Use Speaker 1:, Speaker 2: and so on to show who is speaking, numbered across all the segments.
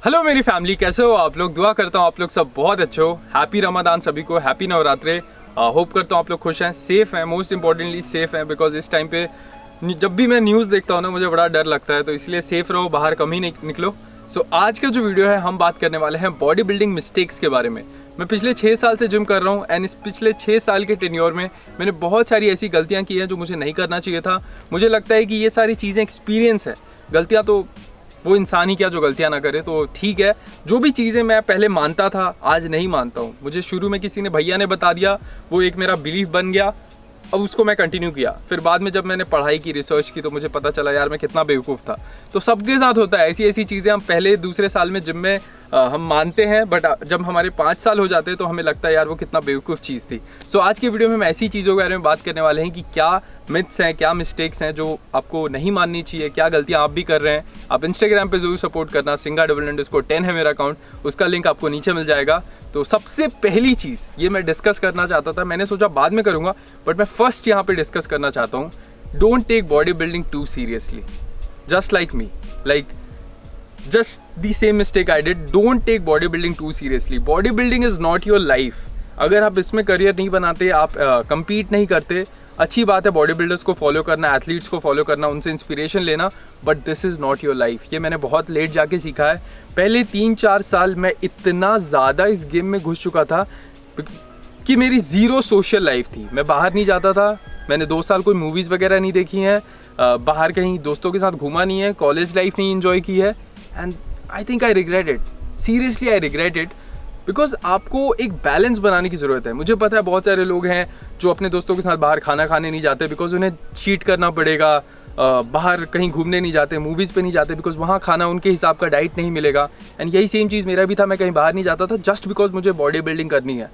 Speaker 1: Hello मेरी family, कैसे हो आप लोग। दुआ करता हूँ आप लोग सब बहुत अच्छे हो। हैप्पी रमदान सभी को, हैप्पी नवरात्रे। होप करता हूँ आप लोग खुश हैं, सेफ़ हैं, मोस्ट इंपॉर्टेंटली सेफ़ हैं। बिकॉज इस टाइम पे जब भी मैं न्यूज़ देखता हूँ ना, मुझे बड़ा डर लगता है, तो इसलिए सेफ़ रहो, बाहर कम ही नहीं निकलो। सो आज का जो वीडियो है, हम बात करने वाले हैं बॉडी बिल्डिंग मिस्टेक्स के बारे में। मैं पिछले 6 साल से जिम कर रहा हूँ एंड इस पिछले 6 साल के टेन्योर में मैंने बहुत सारी ऐसी गलतियाँ की हैं जो मुझे नहीं करना चाहिए था। मुझे लगता है कि ये सारी चीज़ें एक्सपीरियंस है। गलतियाँ तो वो इंसान ही क्या जो गलतियां ना करे, तो ठीक है। जो भी चीज़ें मैं पहले मानता था आज नहीं मानता हूँ। मुझे शुरू में किसी ने भैया ने बता दिया, वो एक मेरा बिलीफ बन गया, अब उसको मैं कंटिन्यू किया। फिर बाद में जब मैंने पढ़ाई की, रिसर्च की, तो मुझे पता चला यार मैं कितना बेवकूफ़ था। तो सबके साथ होता है ऐसी ऐसी चीज़ें। हम पहले दूसरे साल में जिम में हम मानते हैं, बट जब हमारे 5 साल हो जाते हैं तो हमें लगता है यार वो कितना बेवकूफ़ चीज़ थी। सो आज की वीडियो में हम ऐसी चीज़ों के बारे में बात करने वाले हैं कि क्या मिथ्स हैं, क्या मिस्टेक्स हैं जो आपको नहीं माननी चाहिए, क्या गलतियां आप भी कर रहे हैं। आप इंस्टाग्राम पे ज़रूर सपोर्ट करना, singa_10 है मेरा अकाउंट, उसका लिंक आपको नीचे मिल जाएगा। तो सबसे पहली चीज़ ये मैं डिस्कस करना चाहता था, मैंने सोचा बाद में करूँगा, बट मैं फर्स्ट यहाँ पे डिस्कस करना चाहता हूँ। Don't take body building too seriously, just like me, like just the same mistake I did. Don't take bodybuilding too seriously. Bodybuilding is not your life. अगर आप इसमें करियर नहीं बनाते, आप compete नहीं करते, अच्छी बात है बॉडी बिल्डर्स को फॉलो करना, एथलीट्स को फॉलो करना, उनसे इंस्पिरेशन लेना, but this is not your life. ये मैंने बहुत लेट जाके सीखा है। पहले 3-4 साल मैं इतना ज़्यादा इस गेम में घुस चुका था कि मेरी ज़ीरो सोशल लाइफ थी। मैं बाहर नहीं जाता था, मैंने 2 साल कोई मूवीज़ वगैरह नहीं देखी हैं, बाहर कहीं दोस्तों के साथ घूमा नहीं है, कॉलेज लाइफ नहीं इन्जॉय की है। And I think I regret it, seriously I regret it. Because आपको एक बैलेंस बनाने की ज़रूरत है। मुझे पता है बहुत सारे लोग हैं जो अपने दोस्तों के साथ बाहर खाना खाने नहीं जाते बिकॉज उन्हें चीट करना पड़ेगा, बाहर कहीं घूमने नहीं जाते, मूवीज़ पे नहीं जाते बिकॉज वहाँ खाना उनके हिसाब का डाइट नहीं मिलेगा। एंड यही सेम चीज़ मेरा भी था, मैं कहीं बाहर नहीं जाता था जस्ट बिकॉज मुझे बॉडी बिल्डिंग करनी है,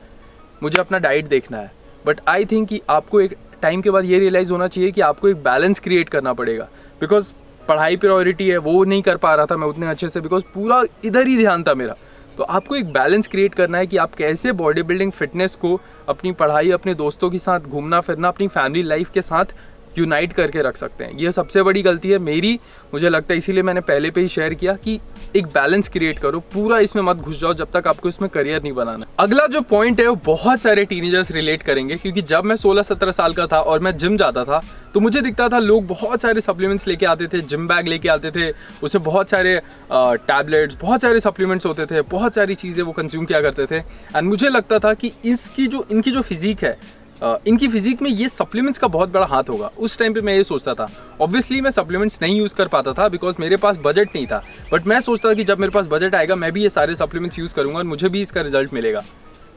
Speaker 1: मुझे अपना डाइट देखना है। बट आई थिंक कि आपको एक टाइम के बाद ये रियलाइज़ होना चाहिए कि आपको एक बैलेंस क्रिएट करना पड़ेगा। बिकॉज पढ़ाई प्रायोरिटी है, वो नहीं कर पा रहा था मैं उतने अच्छे से बिकॉज पूरा इधर ही ध्यान था मेरा। तो आपको एक बैलेंस क्रिएट करना है कि आप कैसे बॉडी बिल्डिंग फिटनेस को अपनी पढ़ाई, अपने दोस्तों के साथ घूमना फिरना, अपनी फैमिली लाइफ के साथ यूनाइट करके रख सकते हैं। ये सबसे बड़ी गलती है मेरी, मुझे लगता है, इसीलिए मैंने पहले पे ही शेयर किया कि एक बैलेंस क्रिएट करो, पूरा इसमें मत घुस जाओ जब तक आपको इसमें करियर नहीं बनाना। अगला जो पॉइंट है वो बहुत सारे टीनेजर्स रिलेट करेंगे, क्योंकि जब मैं 16-17 साल का था और मैं जिम जाता था तो मुझे दिखता था लोग बहुत सारे सप्लीमेंट्स लेके आते थे, जिम बैग लेके आते थे, उसमें बहुत सारे टैबलेट्स, बहुत सारे सप्लीमेंट्स होते थे, बहुत सारी चीज़ें वो कंज्यूम किया करते थे। एंड मुझे लगता था कि इनकी जो फिजिक है, इनकी फिजिक में ये सप्लीमेंट्स का बहुत बड़ा हाथ होगा। उस टाइम पे मैं ये सोचता था। ऑब्वियसली मैं सप्लीमेंट्स नहीं यूज़ कर पाता था बिकॉज मेरे पास बजट नहीं था, बट मैं सोचता था कि जब मेरे पास बजट आएगा मैं भी ये सारे सप्लीमेंट्स यूज़ करूँगा और मुझे भी इसका रिजल्ट मिलेगा।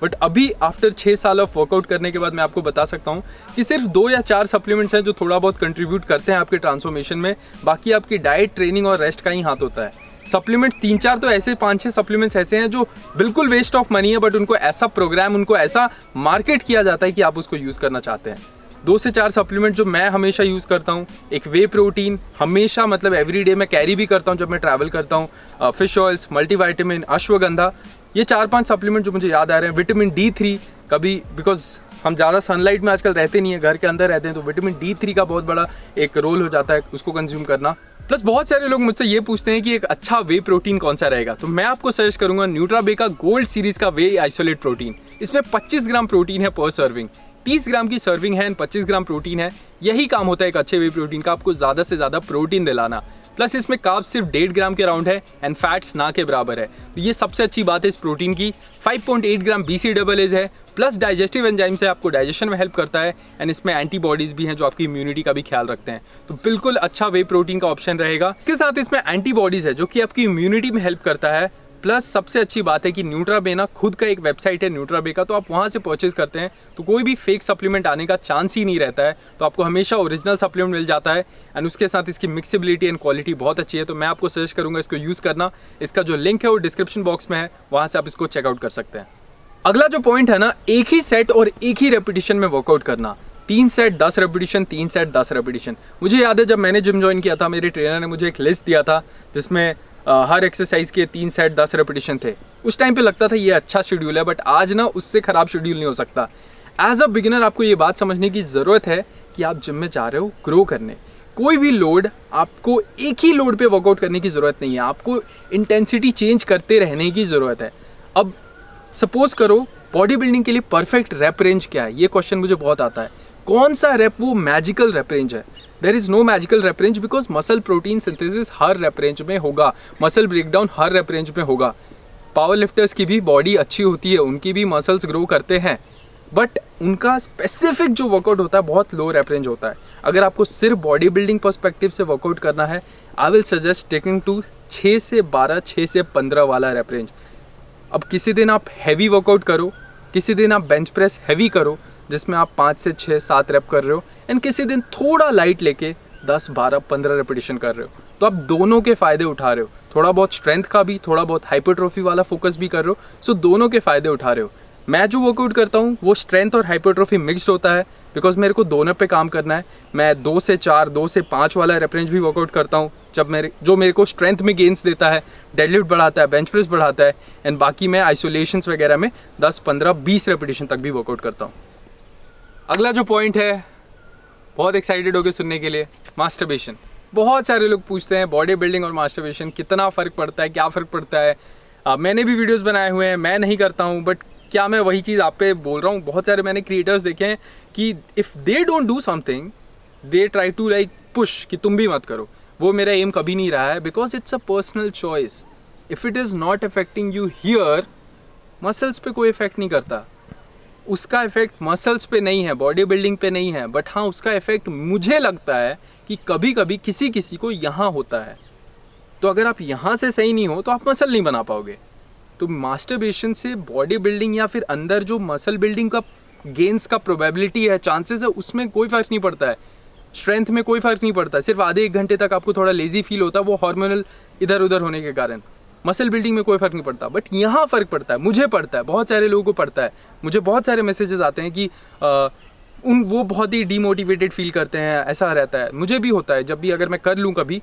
Speaker 1: बट अभी आफ्टर 6 साल ऑफ वर्कआउट करने के बाद मैं आपको बता सकता हूँ कि सिर्फ 2 या 4 सप्लीमेंट्स हैं जो थोड़ा बहुत कंट्रीब्यूट करते हैं आपके ट्रांसफॉर्मेशन में। बाकी आपकी डाइट, ट्रेनिंग और रेस्ट का ही हाथ होता है। सप्लीमेंट्स 3-4 तो ऐसे 5-6 सप्लीमेंट्स ऐसे हैं जो बिल्कुल वेस्ट ऑफ मनी है, बट उनको ऐसा प्रोग्राम, उनको ऐसा मार्केट किया जाता है कि आप उसको यूज़ करना चाहते हैं। 2 से 4 सप्लीमेंट जो मैं हमेशा यूज़ करता हूँ, एक वे प्रोटीन, हमेशा मतलब एवरीडे मैं कैरी भी करता हूँ जब मैं ट्रैवल करता हूँ, फिश ऑयल्स, मल्टीविटामिन, अश्वगंधा, ये 4-5 सप्लीमेंट जो मुझे याद आ रहे हैं। विटामिन D3 कभी, बिकॉज हम ज़्यादा सनलाइट में आजकल रहते नहीं है, घर के अंदर रहते हैं, तो विटामिन D3 का बहुत बड़ा एक रोल हो जाता है उसको कंज्यूम करना। प्लस बहुत सारे लोग मुझसे ये पूछते हैं कि एक अच्छा वे प्रोटीन कौन सा रहेगा, तो मैं आपको सजेस्ट करूंगा न्यूट्राबे का गोल्ड सीरीज का वे आइसोलेट प्रोटीन। इसमें 25 ग्राम प्रोटीन है पर सर्विंग, 30 ग्राम की सर्विंग है, 25 ग्राम प्रोटीन है। यही काम होता है एक अच्छे वे प्रोटीन का, आपको ज़्यादा से ज़्यादा प्रोटीन दिलाना। प्लस इसमें कार्ब्स सिर्फ 1.5 ग्राम के अराउंड है एंड फैट्स ना के बराबर है। तो ये सबसे अच्छी बात है इस प्रोटीन की। 5.8 ग्राम BCAAs है, प्लस डाइजेस्टिव एंजाइम से आपको डाइजेशन में हेल्प करता है एंड इसमें एंटीबॉडीज़ भी हैं जो आपकी इम्यूनिटी का भी ख्याल रखते हैं। तो बिल्कुल अच्छा वे प्रोटीन का ऑप्शन रहेगा। इसके साथ इसमें एंटीबॉडीज़ है जो कि आपकी इम्यूनिटी में हेल्प करता है। प्लस सबसे अच्छी बात है कि न्यूट्राबे ना खुद का एक वेबसाइट है न्यूट्राबे का, तो आप वहाँ से परचेज करते हैं तो कोई भी फेक सप्लीमेंट आने का चांस ही नहीं रहता है। तो आपको हमेशा ओरिजिनल सप्लीमेंट मिल जाता है एंड उसके साथ इसकी मिक्सिबिलिटी एंड क्वालिटी बहुत अच्छी है। तो मैं आपको सजेस्ट करूँगा इसको यूज़ करना। इसका जो लिंक है वो डिस्क्रिप्शन बॉक्स में है, वहाँ से आप इसको चेकआउट कर सकते हैं। अगला जो पॉइंट है ना, एक ही सेट और एक ही रेपिटेशन में वर्कआउट करना। 3 सेट 10 रेपिटेशन, 3 सेट 10 रेपिटेशन। मुझे याद है जब मैंने जिम ज्वाइन किया था, मेरे ट्रेनर ने मुझे एक लिस्ट दिया था जिसमें हर एक्सरसाइज के 3 सेट 10 रेपिटेशन थे। उस टाइम पे लगता था ये अच्छा शेड्यूल है, बट आज ना उससे ख़राब शेड्यूल नहीं हो सकता। एज अ बिगिनर आपको ये बात समझने की ज़रूरत है कि आप जिम में जा रहे हो ग्रो करने, कोई भी लोड, आपको एक ही लोड पे वर्कआउट करने की ज़रूरत नहीं है, आपको इंटेंसिटी चेंज करते रहने की ज़रूरत है। अब सपोज करो बॉडी बिल्डिंग के लिए परफेक्ट रैप रेंज क्या है, ये क्वेश्चन मुझे बहुत आता है। कौन सा रैप वो मैजिकल रैप रेंज है? There is no magical rep range, because muscle protein synthesis हर रैप रेंज में होगा, मसल ब्रेकडाउन हर रैप रेंज में होगा। पावर लिफ्टर्स की भी बॉडी अच्छी होती है, उनकी भी मसल्स ग्रो करते हैं, बट उनका स्पेसिफिक जो वर्कआउट होता है बहुत लो रैप रेंज होता है। अगर आपको सिर्फ बॉडी बिल्डिंग पर्सपेक्टिव से वर्कआउट करना है, I will suggest taking to 6 से 12, 6 से 15 वाला रैप रेंज। अब किसी दिन आप हैवी वर्कआउट करो, किसी दिन आप बेंच प्रेस हैवी करो जिसमें आप 5 से 6, 7 रैप कर रहे हो, एंड किसी दिन थोड़ा लाइट लेके 10, 12, 15 रेपिटेशन कर रहे हो, तो आप दोनों के फ़ायदे उठा रहे हो। थोड़ा बहुत स्ट्रेंथ का भी, थोड़ा बहुत हाइपरट्रोफी वाला फोकस भी कर रहे हो, सो दोनों के फ़ायदे उठा रहे हो। मैं जो वर्कआउट करता हूँ वो स्ट्रेंथ और हाइपरट्रोफी मिक्स्ड होता है, बिकॉज मेरे को दोनों पे काम करना है। मैं 2 से 4, 2 से 5 वाला रेप रेंज भी वर्कआउट करता हूँ, जब मेरे को स्ट्रेंथ में गेंस देता है, डेडलिफ्ट बढ़ाता है, बेंच प्रेस बढ़ाता है, एंड बाकी मैं आइसोलेशंस वगैरह में 10, 15, 20 रेपिटेशन तक भी वर्कआउट करता हूँ। अगला जो पॉइंट है, बहुत एक्साइटेड होकर सुनने के लिए, मास्टरबेशन। बहुत सारे लोग पूछते हैं बॉडी बिल्डिंग और मास्टरबेशन कितना फ़र्क पड़ता है, क्या फ़र्क पड़ता है। मैंने भी वीडियोस बनाए हुए हैं, मैं नहीं करता हूँ, बट क्या मैं वही चीज़ आप पे बोल रहा हूँ? बहुत सारे मैंने क्रिएटर्स देखे हैं कि if they don't do something they try to like push कि तुम भी मत करो। वो मेरा एम कभी नहीं रहा है, because it's a personal choice. If it is not affecting you here, muscles पे कोई इफेक्ट नहीं करता। उसका इफेक्ट मसल्स पे नहीं है, बॉडी बिल्डिंग पे नहीं है, बट हाँ उसका इफेक्ट मुझे लगता है कि कभी कभी किसी किसी को यहाँ होता है। तो अगर आप यहाँ से सही नहीं हो तो आप मसल नहीं बना पाओगे। तो मास्टरबेशन से बॉडी बिल्डिंग या फिर अंदर जो मसल बिल्डिंग का गेंस का प्रोबेबिलिटी है, चांसेस है, उसमें कोई फ़र्क नहीं पड़ता है। स्ट्रेंथ में कोई फ़र्क नहीं पड़ता, सिर्फ आधे 1 घंटे तक आपको थोड़ा लेजी फील होता है, वो हार्मोनल इधर उधर होने के कारण। मसल बिल्डिंग में कोई फ़र्क नहीं पड़ता, बट यहाँ फ़र्क पड़ता है, मुझे पड़ता है, बहुत सारे लोगों को पड़ता है। मुझे बहुत सारे मैसेजेस आते हैं कि वो बहुत ही डीमोटिवेटेड फील करते हैं, ऐसा रहता है। मुझे भी होता है, जब भी अगर मैं कर लूँ कभी,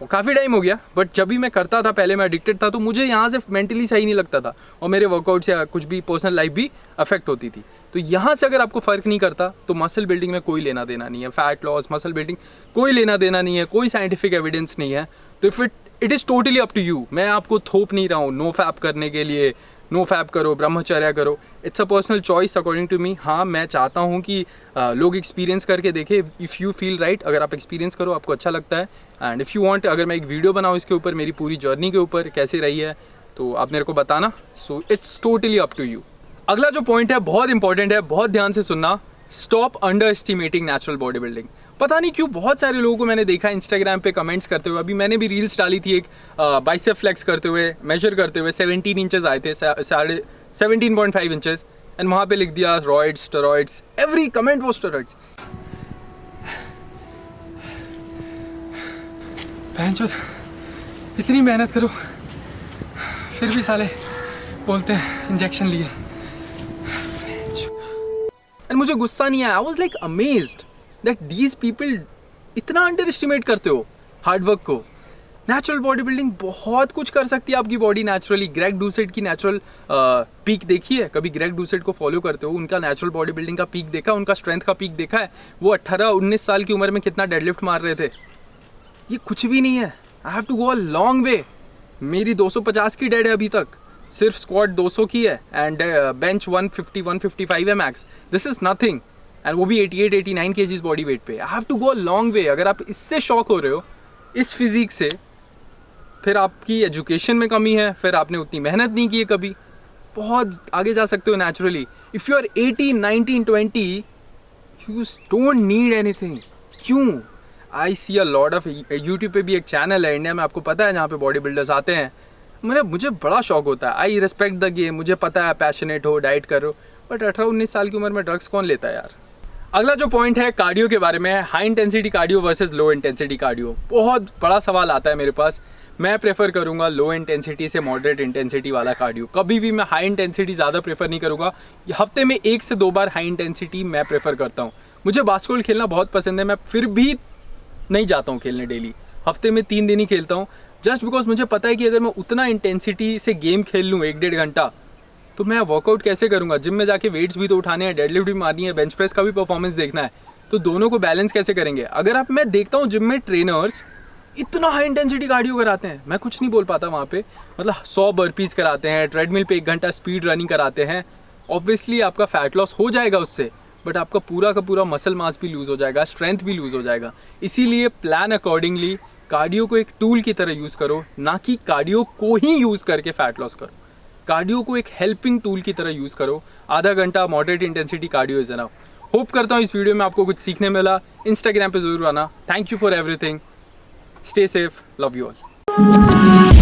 Speaker 1: काफ़ी टाइम हो गया, बट जब भी मैं करता था, पहले मैं एडिक्टेड था, तो मुझे यहाँ से मेंटली सही नहीं लगता था, और मेरे वर्कआउट्स या कुछ भी पर्सनल लाइफ भी अफेक्ट होती थी। तो यहाँ से अगर आपको फ़र्क नहीं करता तो मसल बिल्डिंग में कोई लेना देना नहीं है, फैट लॉस, मसल बिल्डिंग कोई लेना देना नहीं है, कोई साइंटिफिक एविडेंस नहीं है। तो it is totally up to you. मैं आपको थोप नहीं रहा हूँ नो फैप करने के लिए, नो फैप करो, ब्रह्मचर्या करो। It's a personal choice according to me. हाँ, मैं चाहता हूँ कि लोग एक्सपीरियंस करके देखें। इफ़ यू फील राइट, अगर आप एक्सपीरियंस करो, आपको अच्छा लगता है, एंड इफ़ यू वांट, अगर मैं एक वीडियो बनाऊँ इसके ऊपर, मेरी पूरी जर्नी के ऊपर कैसे रही है, तो आप मेरे को बताना। So it's totally up to you. अगला जो पॉइंट है बहुत इंपॉर्टेंट है, बहुत ध्यान से सुनना। Stop under estimating natural body building. पता नहीं क्यों बहुत सारे लोगों को मैंने देखा इंस्टाग्राम पे कमेंट्स करते हुए। अभी मैंने भी रील्स डाली थी एक बाइसेप फ्लेक्स करते हुए, मेजर करते हुए 17 इंचेस आए थे, 17.5 इंचेस, एंड वहाँ पे लिख दिया रॉइड्स, स्टेरॉइड्स, एवरी कमेंट वो स्टेरॉइड्स। भैंचोद, इतनी मेहनत करो फिर भी साले बोलते हैं इंजेक्शन लिए। एंड मुझे गुस्सा नहीं आया, I was like amazed that these people इतना अंडर एस्टिमेट करते हो हार्डवर्क को। नेचुरल बॉडी बिल्डिंग बहुत कुछ कर सकती है आपकी बॉडी नेचुरली। ग्रेग डूसेट की नेचुरल पीक देखी है? कभी ग्रेग डूसेट को फॉलो करते हो? उनका नेचुरल बॉडी बिल्डिंग का पीक देखा, उनका स्ट्रेंथ का पीक देखा है? वो 18-19 साल की उम्र में कितना डेडलिफ्ट मार रहे थे। ये कुछ भी नहीं है। I have to go a long way. मेरी 250 की डेड है अभी तक, सिर्फ स्क्वाट 200 की है, एंड बेंच 150-155 है max. This is nothing, and वो भी 88-89 kgs बॉडी वेट पे। I have to go a long way. अगर आप इससे शॉक हो रहे हो, इस फिजिक से, फिर आपकी एजुकेशन में कमी है, फिर आपने उतनी मेहनत नहीं की है कभी, बहुत आगे जा सकते हो naturally. If you are 18, 19, 20, you don't need anything. क्यों? I see a lot of, YouTube पे भी एक चैनल है इंडिया में, आपको पता है, जहाँ पे बॉडी बिल्डर्स आते हैं। मुझे बड़ा शौक होता है। आई रिस्पेक्ट द गेम, मुझे पता है पैशनेट हो, डाइट करो, बट 18-19 साल की उम्र में ड्रग्स कौन लेता है यार। अगला जो पॉइंट है कार्डियो के बारे में है, high intensity cardio versus low intensity cardio. बहुत बड़ा सवाल आता है मेरे पास। मैं प्रेफर करूंगा लो इंटेंसिटी से मॉडरेट इंटेंसिटी वाला कार्डियो। कभी भी मैं हाई इंटेंसिटी ज़्यादा प्रेफर नहीं करूँगा। हफ्ते में 1 से 2 बार हाई इंटेंसिटी मैं प्रेफर करता हूँ। मुझे बास्केटबॉल खेलना बहुत पसंद है, मैं फिर भी नहीं जाता हूँ खेलने डेली। हफ्ते में 3 दिन ही खेलता हूँ, जस्ट बिकॉज मुझे पता है कि अगर मैं उतना इंटेंसिटी से गेम खेल लूँ 1-1.5 घंटा, तो मैं वर्कआउट कैसे करूँगा? जिम में जाके वेट्स भी तो उठाने हैं, डेडलिफ्ट भी मारनी है, बेंच प्रेस का भी परफॉर्मेंस देखना है। तो तो दोनों को बैलेंस कैसे करेंगे? अगर आप, मैं देखता हूँ जिम में ट्रेनर्स इतना हाई इंटेंसिटी कार्डियो कराते हैं, मैं कुछ नहीं बोल पाता वहाँ पे, मतलब 100 बर्पीज कराते हैं, ट्रेडमिल पे 1 घंटा स्पीड रनिंग कराते हैं। ऑब्वियसली आपका फैट लॉस हो जाएगा उससे, बट आपका पूरा का पूरा मसल मास भी लूज़ हो जाएगा, स्ट्रेंथ भी लूज़ हो जाएगा। इसीलिए प्लान अकॉर्डिंगली, कार्डियो को एक टूल की तरह यूज़ करो, ना कि कार्डियो को ही यूज़ करके फैट लॉस करो। कार्डियो को एक हेल्पिंग टूल की तरह यूज़ करो। आधा घंटा moderate intensity cardio is enough. Hope करता हूँ इस वीडियो में आपको कुछ सीखने मिला। इंस्टाग्राम पे ज़रूर आना। Thank you for everything. Stay safe, love you all.